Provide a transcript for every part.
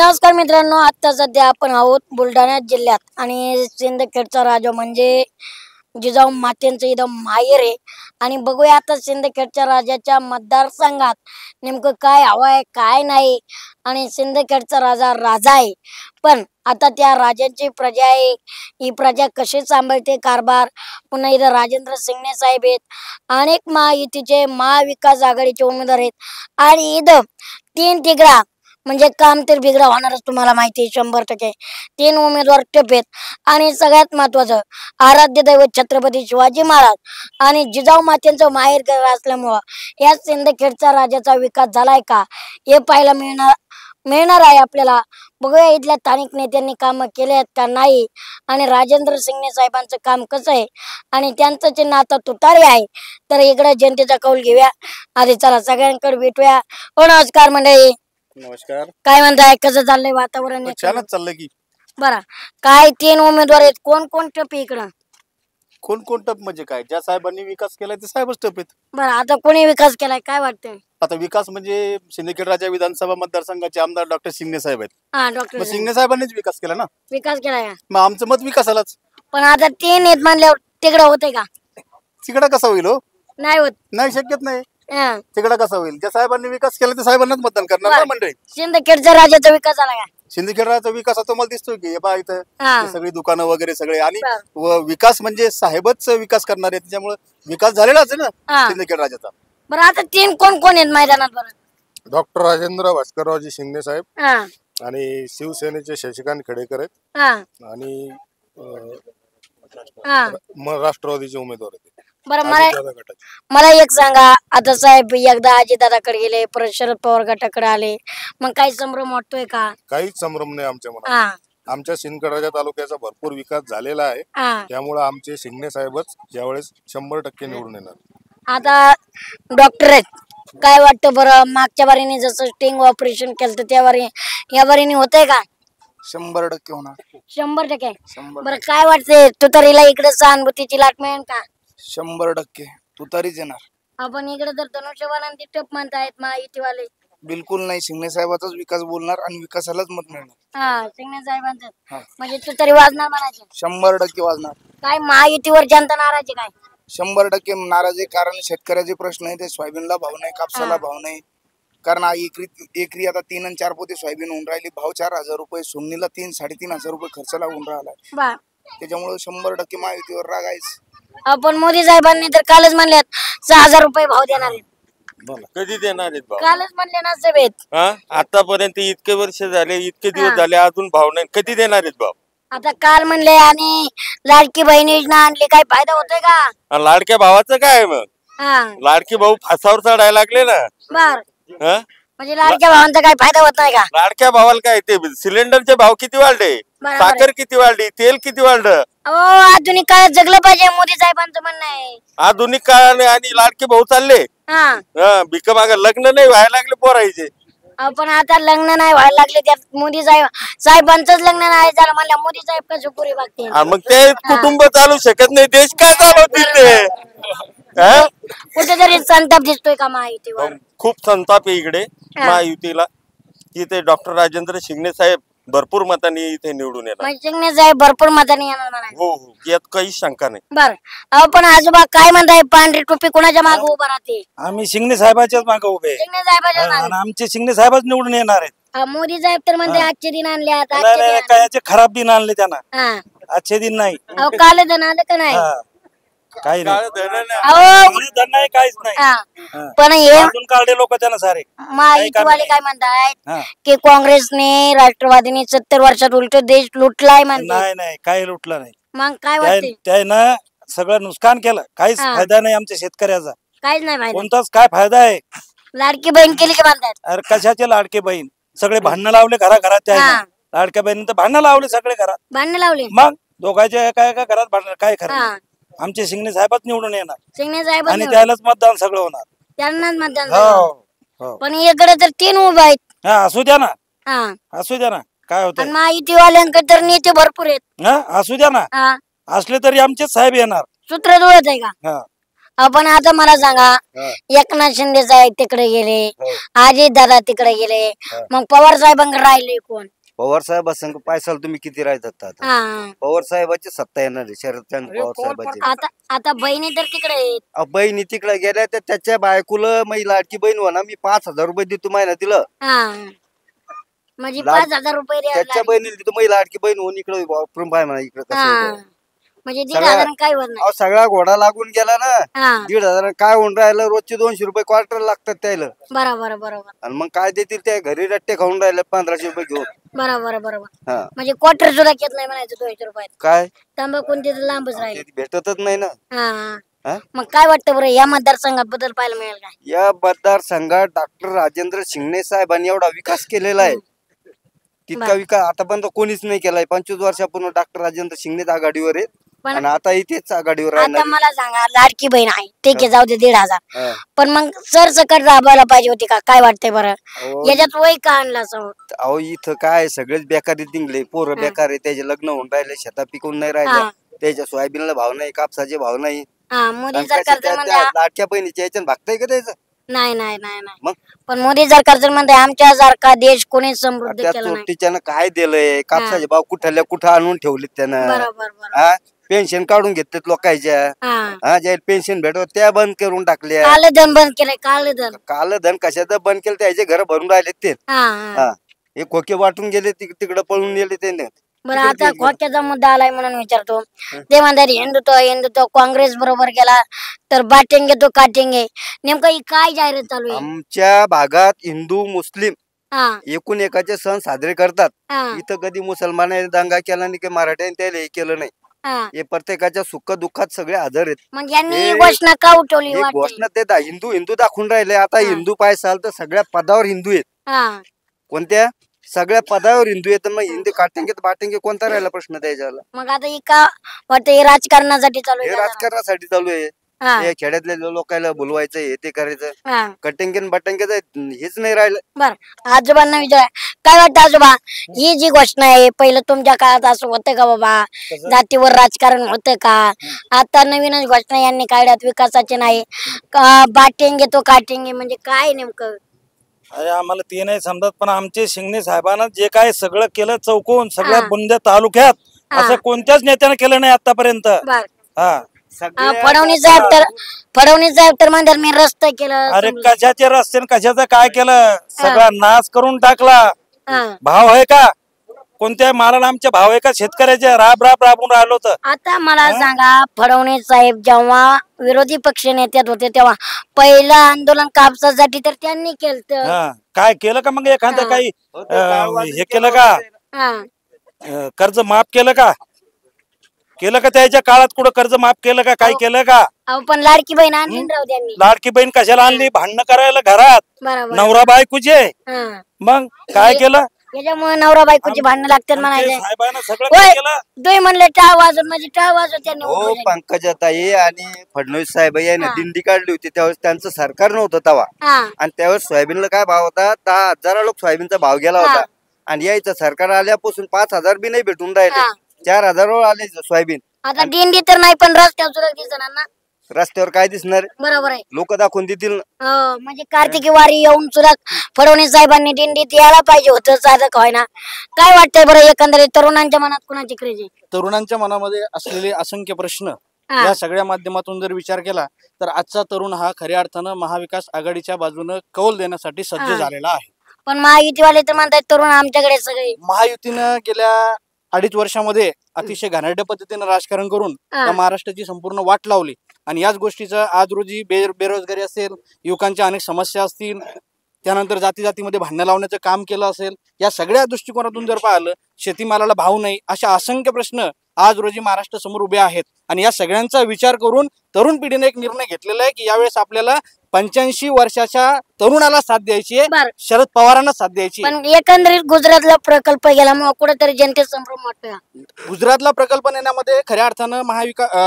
नमस्कार मित्रांनो, आता सध्या आपण आहोत बुलढाणा जिल्ह्यात आणि सिंदखेडचा राजा म्हणजे जिजाऊ मातेंचं इथं माहेर आहे. आणि बघूया आता सिंदखेडच्या राजाच्या मतदारसंघात नेमकं काय हवं आहे काय नाही. आणि सिंदखेडचा राजा राजा आहे, पण आता त्या राजाची प्रजा आहे, ही प्रजा कशी सांभाळते कारभार. पुन्हा इथं राजेंद्र शिंगणे साहेब आहेत, अनेक महायुतीचे महाविकास आघाडीचे उमेदवार आहेत आणि इथं तीन तिघडा म्हणजे काम तर बिघडा होणारच. तुम्हाला माहिती आहे 100%. तीन उमेदवार टप आहेत आणि सगळ्यात महत्वाचं आराध्य दैवत छत्रपती शिवाजी महाराज आणि जिजाऊ मातेंचं माहेर घर असल्यामुळं या सिंदखेडचा राजाचा विकास झालाय का हे पाहायला मिळणार आहे आपल्याला. बघूया इथल्या स्थानिक नेत्यांनी काम केले आहेत का नाही आणि राजेंद्र शिंगणे साहेबांचं काम कसं आहे आणि त्यांचं चिन्ह आता तुतारी आहे. तर इकडे जनतेचा कौल घेऊया. आधी चला सगळ्यांकडे भेटूया. नमस्कार मंडळी. नमस्कार. काय म्हणताय, कसं चाललंय वातावरण? छानच चाललंय की. बरं, काय तीन उमेदवार आहेत, कोण कोण टप आहे इकडं? कोण टप म्हणजे काय, ज्या साहेबांनी विकास केलाय ते साहेबच टप आहेत. बरं, आता कोणी विकास केलाय काय वाटतंय? आता विकास म्हणजे सिंदखेड राजा विधानसभा मतदारसंघाचे आमदार डॉक्टर शिंगणे साहेब आहेत. हा, डॉक्टर मग शिंगणे साहेबांनीच विकास केला ना. विकास केलाय का? मग आमचं मत विकासालाच. पण आता तीन आहेत म्हणल्यावर तिकडं होते का? तिकडा कसा होईल हो? नाही होत. नाही, शक्यच नाही. हा. तिकडा कसा होईल? ज्या साहेबांनी विकास केला त्या साहेबांनाच मतदान करणार ना मंडळी. सिंदखेडच्या राजाचा विकास झाला का? सिंदखेड राजाचा विकास आता तुम्हाला दिसतोय की हे बा इथं हा. हे सगळी दुकानं वगैरे सगळे आणि बरं. विकास म्हणजे साहेबच विकास करणार आहे, त्याच्यामुळे विकास झालेलाच आहे हा. ना सिंदखेड राजाचा. बरं, आता तीन कोण कोण आहेत मैदानात? बरं, डॉक्टर राजेंद्र भास्कररावजी शिंगणे साहेब हा आणि शिवसेनेचे शशिकांत खेडेकर आहेत हा आणि हा. राष्ट्रवादीचे उमेदवार आहेत. बरं, अजितदादा गटाचे. मला एक सांगा, आता साहेब एकदा अजितदादाकडे गेले, परत शरद पवार गटाकडे आले, मग काही संभ्रम वाटतोय का? काहीच संभ्रम नाही आमच्या मनात. हा आमच्या सिंदखेड तालुक्याचा भरपूर विकास झालेला आहे, हा. त्यामुळे आमचे शिंगणे साहेबच यावेळेस 100% निवडून येणार. आता डॉक्टर आहेत, काय वाटतं बरं? मागच्या बारीने जसं स्टिंग ऑपरेशन केलं तर त्या बारी या बारीने होतंय का? 100% होणार. 100%. 100%. बरं, काय वाटतंय तुतारीला इकडे सहानुभूतीची लाट मिळेल का? 100% तुतारीच येणार. आपण इकडे तर धनुष्यबाणांची टप म्हणतायत महायुतीवाले. बिलकुल नाही, शिंगणे साहेबाचाच विकास बोलणार आणि विकासालाच मत मिळणार. हा, शिंगणे साहेबांचं हा. म्हणजे तुतारी वाजणार म्हणायचे. 100% वाजणार. काय महायुतीवर जनता नाराज आहे काय? 100% नाराज आहे, कारण शेतकऱ्याचे प्रश्न आहे ते सोयाबीनला भाव नाही, कापसाला भाव नाही. कारण एकरी आता 3 आणि 4 पोते सोयाबीन होऊन राहिली, भाव 4,000 रुपये, सोमनीला 3-3.5 हजार रुपये खर्च लागून राहिला. बा त्याच्यामुळे 100% महायुतीवर राग आहेच. आपण मोदी साहेबांनी तर कालच म्हणल्यात 6,000 रुपये भाव देणार आहेत. कधी देणार आहेत भाव? कालच म्हणले ना सभेत. आतापर्यंत इतके वर्ष झाले, इतके दिवस हा. झाले, अजून भाव नाही. कधी देणार आहेत भाव? आता काल म्हणले आणि लाडकी बहीण योजना आणली, काय फायदा होतोय का? आणि लाडक्या भावाचं काय आहे मग? हा. लाडके भाऊ फासावर चढायला लागले ना. बर, हा? म्हणजे लाडक्या भावांचा काय फायदा होत नाही का? लाडक्या भावाला काय, ते सिलेंडरचे भाव किती वाढले, बरोबर आहे. साखर किती वाढली, तेल किती वाढलं. अहो, आधुनिक काळात जगलं पाहिजे, मोदी साहेबांचं म्हणणं आहे. आधुनिक काळाने आणि लाडके भाऊ चालले हा. भिक माग, लग्न नाही व्हायला लागले पोरायचे. आपण आता लग्न नाही व्हायला लागले, त्यात मोदी साहेबांचंच लग्न नाही झालं म्हणलं, मोदी साहेब कसं पुरे बघतील? आणि मग ते कुटुंब चालू शकत नाही, देश काय चालवतील ते? हा? कुठेतरी संताप दिसतोय का महायुतीवर? खूप संताप आहे इकडे महायुतीला. इथे डॉक्टर राजेंद्र शिंगणे साहेब भरपूर मतांनी इथे निवडून येणार. म्हणजे शिंगणे साहेब भरपूर मतांनी येणार म्हणाले. हो हो, यात काही शंका नाही. बर, अहो पण आजोबा काय म्हणताय, पांढरी टोपी कोणाच्या मागे उभा राहते? आम्ही शिंगणे साहेबाच्याच मागे उभे शिंगणे साहेबाच्या मागे. आणि आमचे शिंगणे साहेबच निवडून येणार आहेत. मोदी साहेब तर म्हणते आजचे दिन आणले, आता नाही, आजचे नाही, दिन काय याचे खराब दिन आणले त्यांना, हा. आजचे दिन नाही. अहो, काल दिन आलं का नाही? हा. काही नाही, काळं धन नाही. अहो, कोणी धन नाही, काहीच नाही. हा. हा. पण हे अजून काढले लोक त्यांना सारे. महायुतीवाले काय म्हणतायत हा. की काँग्रेसने राष्ट्रवादीने 70 वर्षात उलट देश लुटलाय म्हणते. नाही नाही, काही लुटलं नाही. मग काय वाटते? त्यानं सगळं नुकसान केलं, काहीच हा. फायदा नाही आमच्या शेतकऱ्याचा, काहीच नाही माहिती. कोणताच काय फायदा आहे? लाडकी बहीण केली की म्हणतात? अरे कशाचे लाडके बहीण, सगळे भांडणं लावले घराघरात. त्या हा. लाडक्या बहिणी तर भांडणं लावले सगळे घरात. भांडण लावली. मग दोघांच्या काय काय घरात भांडण, काय खरं? हा. आमचे शिंगणे साहेबच निवडून येणार शिंगणे साहेब आणि त्यालाच मतदान सगळं होणार. त्यांनाच मतदान हो झालं. हो. पण इकडे तर 3 उभे आहेत. हा, असू द्या ना, हा. असू द्या ना, काय होत? आणि महायुतीवाल्यांकडे तर नेते भरपूर आहेत. हा, असू द्या ना, हा. असले तरी आमचे साहेब येणार. सूत्र जुळत आहे का? हा. आपण आता मला सांगा, एकनाथ शिंदे साहेब तिकडे गेले, अजित दादा तिकडे गेले, मग पवार साहेबांकडे राहिले कोण? पवार साहेबांसंग पायसाल तुम्ही किती राहतात आता? हा. पवार साहेबाची सत्ता येणार आहे, शरदचंद्र पवार साहेबाची. आता आता बहिणी तर तिकडे आहेत. बहिणी तिकडे गेल्या तर त्याच्या बायकोला मी लाडकी बहीण म्हणा मी 5,000 रुपये देतो महिना दिलं. हा, म्हणजे लाड- 5,000 रुपये त्याच्या द्यायला बहिणीला देतो मी लाडकी बहीण होऊन इकडे वापरून पाय म्हणा इकडे कसं हा. होतं. म्हणजे 1,500 काय होत नाही. अहो, सगळा घोडा लागून गेला ना. हा, 1,500 काय होऊन राहिलं, रोजचे 200 रुपये क्वार्टर लागतात त्याला. बरोबर बरोबर आणि मग काय देतील त्या घरी रट्टे खाऊन राहिले 1500 रुपये घेऊन. बरोबर बरोबर. हा म्हणजे क्वार्टर सुद्धा घेत नाही म्हणायचं 200 रुपयात. काय तंबाखून तिथे लांबच राहिले. ते भेटतच नाही ना. हा. हा? मग काय वाटतं बरं, या मतदारसंघात बदल पाहायला मिळेल काय? या मतदारसंघात डॉक्टर राजेंद्र शिंगणे साहेबांनी एवढा विकास केलेला आहे, तितका बरं. विकास आतापर्यंत कोणीच नाही केलाय. 25 वर्षापूर्वी डॉक्टर राजेंद्र शिंगणेच आघाडीवर आहेत पण आणि आता इथेच आघाडीवर आता राहणार. मला सांगा, लाडकी बहीण आहे ठीक आहे, जाऊ दे 1,500. हा. पण मग सरसकट राबवायला पाहिजे होती का? काय वाटतंय बरं, अहो, याच्यात वय का आणलं असं? अहो इथं काय सगळेच बेकारी दिंगले, पोरं हा. बेकार आहे, त्याचे लग्न होऊन राहिले, शेता पिकून नाही राहिले, हा. त्याच्या सोयाबीनला भाव नाही, कापसाचे भाव नाही. हा, मोदी आणि सरकार कशा तर त्या- म्हणते त्या लाडक्या बहिणीच्या याच्यानं भागताय का त्याचं? नाही नाही नाही नाही. मग पण मोदी सरकार तर म्हणते आमच्यासारखा देश कोणी समृद्ध त्या केला नाही. चोरटीच्यानं काय दिलंय, कापसाचे भाव कुठल्या कुठं आणून ठेवलेत त्यानं. बरोबर बरोबर. हा पेन्शन काढून घेतलेत लोकांच्या. हा, हा ज्या पेन्शन भेटत त्या बंद करून टाकल्या. काल धन बंद केलंय, काल धन. काल धन कशाचं बंद केलं, त्याचे घर भरून राहिलेत ते. हा हा. हा हे खोके वाटून गेले, तिकडे पळून गेले त्याने. बरं, आता खोक्याचा मुद्दा आलाय म्हणून विचारतो. ते म्हणतात हिंदुत्व हिंदुत्व, काँग्रेस बरोबर गेला तर बाटेंगे तो काटेंगे. नेमकं ही काय जाहिरात चालू आहे? आमच्या भागात हिंदू मुस्लिम हा एकूण एकाचे सण साजरे करतात. हा इथं कधी मुसलमानाने दंगा केला नाही, की मराठ्याने त्याला हे केलं नाही. हा. हे प्रत्येकाच्या सुख दुःखात सगळे हजर आहेत. मग यांनी ही हे- घोषणा का उठवली हे वाटते? घोषणा ते हिंदू हिंदू दाखवून राहिले. आता हा. हिंदू पायसाल तर सगळ्या पदावर हिंदू आहेत. हा कोणत्या सगळ्या पदावर हिंदू आहेत. मग हिंदी काटेंगे तर बाटेंगे कोणता राहिला प्रश्न त्याच्याला? मग आता ही का वाटतं, हे राजकारणासाठी चालू हे आहे का? राजकारणासाठी चालू आहे. हा हे खेड्यातल्या लोकांना बोलवायचं, हे ते करायचं. हा. कटेंगे बटेंगे हेच नाही राहिलं. बर, आजोबांना विचारा, काय वाटतं आजोबा, ही जी घोषणा आहे पहिलं तुमच्या काळात असं होतं का बाबा? जातीवर राजकारण होतं का? आता नवीनच घोषणा यांनी काढल्यात, विकासाचे नाही का, बाटेंगे तो काटेंगे, म्हणजे काय नेमकं? अरे आम्हाला ते नाही समजत, पण आमचे शिंगणे साहेबांना जे काय सगळं केलं चौकून सगळ्या हा. बुंद्या तालुक्यात हा. असं कोणत्याच नेत्यानं केलं नाही आतापर्यंत. बर, हा फडणवीस साहेब तर म्हणतात मी रस्ता केलं. अरे समजा. कशाचे रस्ते न कशाचं काय केलं, सगळा नाश करून टाकला. हा. भाव आहे का कोणत्या मालाला? आमचे भाव आहे का शेतकऱ्याचे? राबून राहिलो तर. आता मला सांगा, फडणवीस साहेब जेव्हा विरोधी पक्ष नेत्यात होते तेव्हा पहिलं आंदोलन कापसासाठी तर त्यांनी केलं. हा काय केलं का मग एखादं हा. काही हे केलं का? कर्ज माफ केलं का? केलं का त्याच्या काळात कुठं कर्ज माफ केलं का? काय केलं का? पण लाडकी बहीण आणली ना राव त्यांनी. लाडकी बहीण कशाला आणली? भांडणं करायला घरात, बरोबर. नवरा बायकोचे. हा. मग काय केलं? याच्यामुळे नवरा बायकोची भांडणं लागतात आमचे म्हणायचे. साहेबांना सगळं होय. काय केलं? तुम्ही म्हणले टाळ वाजून, म्हणजे टाळ वाजून त्यांनी हो उठवलं. पंकजाताई आणि फडणवीस साहेब यांनी हा. दिंडी काढली होती, त्यावेळेस त्यांचं सरकार नव्हतं तेव्हा. हा आणि त्यावेळेस सोयाबीनला काय भाव होता? 10,000 लोक सोयाबीनचा भाव गेला हा. होता. आणि यायचं सरकार आल्यापासून 5,000 बी नाही भेटून राहिले. हा. 4,000 वर आले सोयाबीन. आता दिंडी तर नाही, पण रस्त्यावर सुद्धा दिसणार ना. रस्त्यावर काय दिसणार? बरोबर आहे. लोक दाखवून देतील ना. हो, म्हणजे कार्तिकी वारी येऊन सुद्धा फडणवीस साहेबांनी दिंडीत यायला पाहिजे होतं, साधं काय ना. काय वाटतंय बरं एकंदरीत तरुणांच्या मनात कुणाची क्रेज आहे? तरुणांच्या मनामध्ये असलेले असंख्य प्रश्न हा. या सगळ्या माध्यमातून जर विचार केला तर आजचा तरुण हा खऱ्या अर्थानं महाविकास आघाडीच्या बाजूने कौल देण्यासाठी सज्ज हा. झालेला आहे. पण महायुतीवाले तर म्हणतात तरुण आमच्याकडे सगळे. महायुतीनं गेल्या 2.5 वर्षामध्ये अतिशय घाणेरड्या पद्धतीनं राजकारण करून हा. त्या महाराष्ट्राची संपूर्ण वाट लावली. आणि याच गोष्टीचं आज रोजी बेरोजगारी असेल, युवकांच्या अनेक समस्या असतील, त्यानंतर जातीमध्ये भांडणं लावण्याचं काम केलं असेल, या सगळ्या दृष्टिकोनातून जर पाहिलं, शेतीमालाला भाव नाही, अशा असंख्य प्रश्न आज रोजी महाराष्ट्र समोर उभे आहेत. आणि या सगळ्यांचा विचार करून तरुण पिढीने एक निर्णय घेतलेला आहे की यावेळेस आपल्याला 85 वर्षाच्या तरुणाला साथ द्यायची आहे, बरं. शरद पवारांना साथ द्यायची आहे. पण एकंदरीत गुजरातला प्रकल्प गेल्यामुळे कुठेतरी जनतेत संभ्रम वाटतोय. गुजरातला प्रकल्प नेण्यामध्ये खऱ्या अर्थानं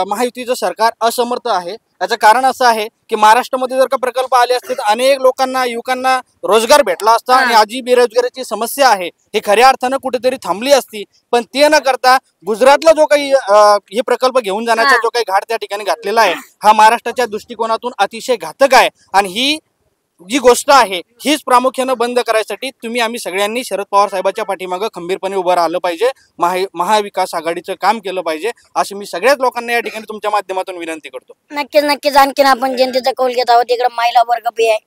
महायुतीचं सरकार असमर्थ आहे. याचं कारण असं आहे की महाराष्ट्रामध्ये जर का प्रकल्प आले असते तर अनेक लोकांना, युवकांना रोजगार भेटला असता आणि आजी बेरोजगारीची समस्या आहे ही खऱ्या अर्थानं कुठेतरी थांबली असती. पण ते न करता गुजरातला जो काही हे प्रकल्प घेऊन जाण्याचा जो काही घाट त्या ठिकाणी घातलेला आहे हा महाराष्ट्राच्या दृष्टिकोनातून अतिशय घातक आहे. आणि ही जी गोष्ट आहे हीच प्रामुख्यानं बंद करायसाठी आम्ही सगळ्यांनी शरद पवार साहेबांच्या पाठीमागं खंबीरपणे उभं राहिलं पाहिजे. महाविकास आघाडीचं काम केलं पाहिजे अशी मी सगळ्याच लोकांना या ठिकाणी तुमच्या माध्यमातून विनंती करतो. नक्कीच. आणखीन आपण जनतेचा कौल घेत आहोत. इकडे महिला वर्ग बी आहे.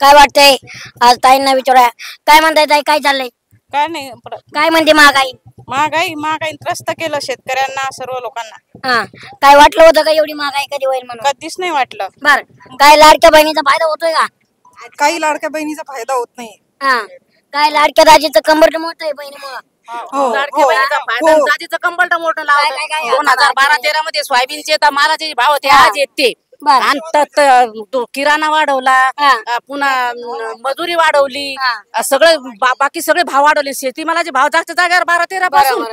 काय वाटतंय आज ताईंना विचारूया. काय म्हणताय ताई, काय चाललंय? काय नाही, काय म्हणते महागाई त्रस्त केलं शेतकऱ्यांना, सर्व लोकांना. काय वाटलं होतं का एवढी महागाई कधी होईल म्हणून? कधीच नाही वाटलं. बर, काय लाडक्या बहिणीचा फायदा होतोय का? काही लाडक्या बहिणीचा फायदा होत नाही. काय लाडक्या दाजीचं कंबरट मोठं आहे बहिणीमुळं? लाडक्या बहिणीचा फायदा, दाजीचं कंबरट मोठं लावलं. 2012-13 मध्ये सोयाबीनचे मालाचे भाव होते, आज येते. आणि किराणा वाढवला, पुन्हा मजुरी वाढवली, सगळं बाकी सगळे भाव वाढवले. शेतीमालाचे भाव जास्त जागेवर 12-13 पासून.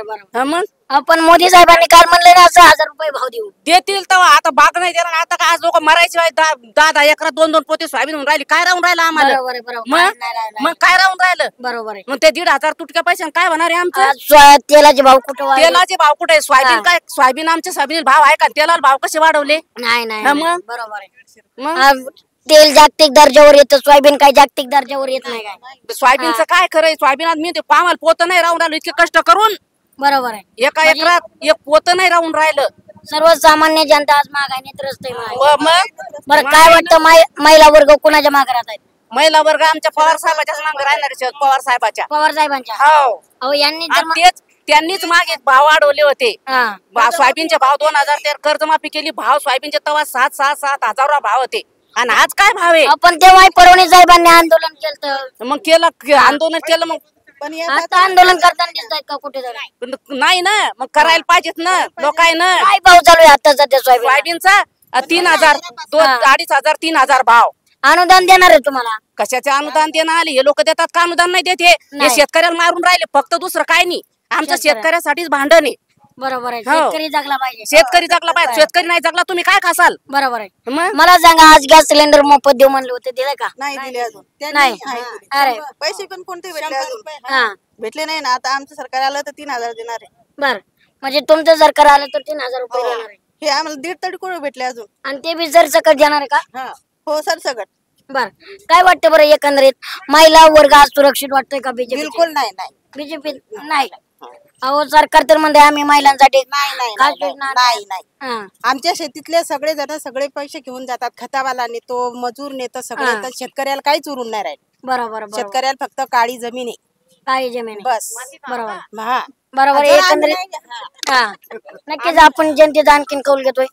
मग आपण मोदी साहेबांनी काल म्हणले ना 1000 रुपये भाव देऊ देतील तेव्हा. आता बाग नाही देणार. आता काय आज लोक मरायचे 10 एकरात 2-2 पोते सोयाबीन होऊन राहिली. काय राहून राहिलं आम्हाला? मग काय राहून राहिलं? बरोबर आहे. मग ते 1500 तुटक्या पैशाने काय होणार आहे आमचं? तेलाचे भाव कुठे? तेलाचे भाव कुठे? सोयाबीन काय? सोयाबीन आमच्या सोयाबीन भाव आहे का? तेलाला भाव कसे वाढवले? नाही. मग बरोबर आहे. तेल जागतिक दर्जावर येतं, सोयाबीन काय जागतिक दर्जावर येत नाही. काय सोयाबीनचं काय खरंय? सोयाबीनात मी ते पामाला पोत नाही राहून राहिलो इतके कष्ट करून. बरोबर आहे. एका एकरात एक पोत नाही राहून राहिलं. सर्वसामान्य जनता आज महागाईने त्रस्त आहे. मग बरं, काय वाटतं महिला वर्ग कुणाच्या मागे राहत आहेत? महिला वर्ग आमच्या पवार साहेबाच्याच मागे राहणार आहे. पवार साहेबांच्या. हो, यांनी त्यांनीच मागे भाव वाढवले होते. सोयाबीनचे भाव 2013 कर्जमाफी केली. भाव सोयाबीनचे तेव्हा 7,000 भाव होते. आणि आज काय भाव आहे? पण तेव्हा परवणी साहेबांनी आंदोलन केलं. मग आंदोलन केलं. मग आता आंदोलन करताना दिसत आहेत का कुठे? नाही ना, मग करायला पाहिजेत ना लोकांना. काय भाव चालू आहे आता सध्या सोयाबीनचा? 3,000, 2,500, 3,000 भाव. अनुदान देणार आहे तुम्हाला? कशाचे अनुदान देणार आले? हे लोक देतात का अनुदान? नाही देते. हे शेतकऱ्याला मारून राहिले फक्त, दुसरं काय नाही. आमच्या शेतकऱ्यासाठीच भांडण आहे. बरोबर आहे. शेतकरी जगला पाहिजे. शेतकरी नाही जगला तुम्ही काय खासाल? बरोबर आहे. मला सांगा, आज गॅस सिलेंडर मोफत देऊ म्हणले होते, दिले का? नाही दिले अजून. नाही. अरे, पैसे पण कोणते भेटले अजून? भेटले नाही ना. आता आमचं सरकार आलं तर 3,000 देणार आहे. बर, म्हणजे तुमचं सरकार आलं तर 3,000 रुपये देणार आहे. हे आम्हाला 1.5 तरी कोण भेटले अजून. आणि ते बी सरसकट देणार आहे का? हो, सरसकट. बर, काय वाटतं बरं एकंदरीत महिला वर्ग आज सुरक्षित वाटतोय का? बिलकुल नाही. बीजेपी नाही. अहो, सरकार तर म्हणते आम्ही महिलांसाठी नाही. आमच्या शेतीतले सगळे जण सगळे पैसे घेऊन जातात. खतावाला नेतो, मजूर नेतो, सगळे. तर शेतकऱ्याला काहीच उरून नाही राहील. बरोबर. शेतकऱ्याला फक्त काळी जमीन आहे. काळी जमीन बस. बरोबर. एकंदरीत नक्कीच आपण जनतेचा आणखीन कौल घेतोय.